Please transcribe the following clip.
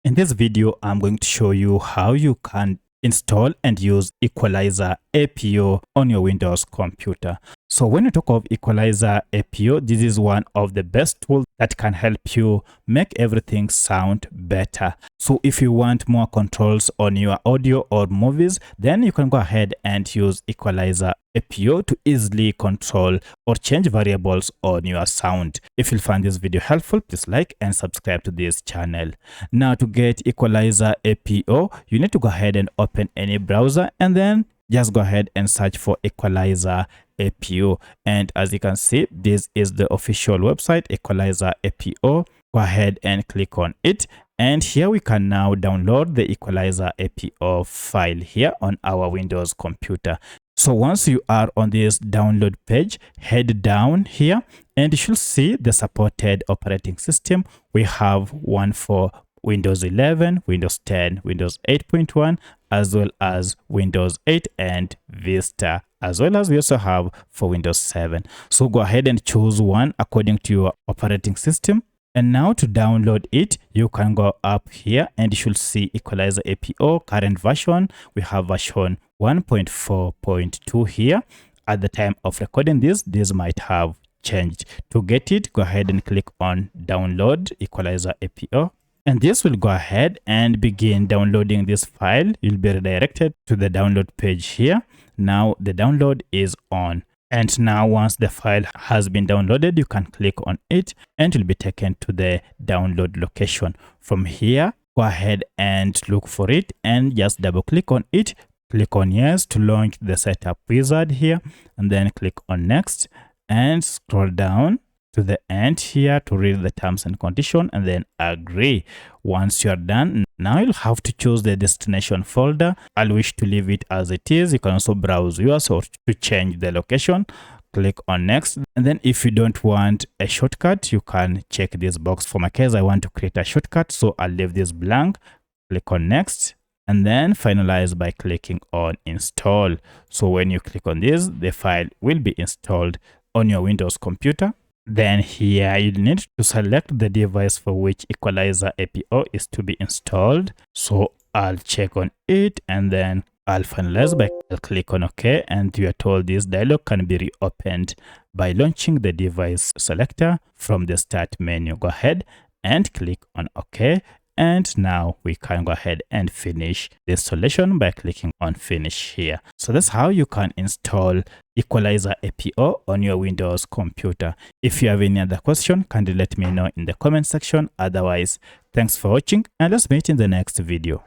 In this video, I'm going to show you how you can install and use Equalizer APO on your Windows computer. So when you talk of Equalizer APO, this is one of the best tools that can help you make everything sound better. So if you want more controls on your audio or movies, then you can go ahead and use Equalizer APO to easily control or change variables on your sound. If you find this video helpful, please like and subscribe to this channel. Now to get Equalizer APO, you need to go ahead and open any browser and then just go ahead and search for Equalizer APO. And as you can see, this is the official website, Equalizer APO. Go ahead and click on it. And here we can now download the Equalizer APO file here on our Windows computer. So once you are on this download page, head down here and you should see the supported operating system. We have one for Windows 11, Windows 10, Windows 8.1, as well as Windows 8 and Vista, as well as we also have for Windows 7. So go ahead and choose one according to your operating system. And now to download it, you can go up here and you should see Equalizer APO current version. We have version 1.4.2 here. At the time of recording this might have changed. To get it, go ahead and click on download Equalizer APO. And this will go ahead and begin downloading this file. You'll be redirected to the download page here. Now the download is on. And now once the file has been downloaded, you can click on it and you'll be taken to the download location. From here, go ahead and look for it and just double click on it. Click on yes to launch the setup wizard here, and then click on next and scroll down to the end here to read the terms and condition and then agree. Once you're done, now you'll have to choose the destination folder. I'll wish to leave it as it is. You can also browse yours or to change the location. Click on next, and then if you don't want a shortcut, you can check this box. For my case, I want to create a shortcut, so I'll leave this blank. Click on next and then finalize by clicking on install. So when you click on this, the file will be installed on your Windows computer. Then here you need to select the device for which Equalizer APO is to be installed. So I'll check on it and then I'll finalize by click on OK, and you are told this dialog can be reopened by launching the device selector from the start menu. Go ahead and click on OK. And now we can go ahead and finish the installation by clicking on finish here. So that's how you can install Equalizer APO on your Windows computer. If you have any other question, kindly let me know in the comment section. Otherwise, thanks for watching and let's meet in the next video.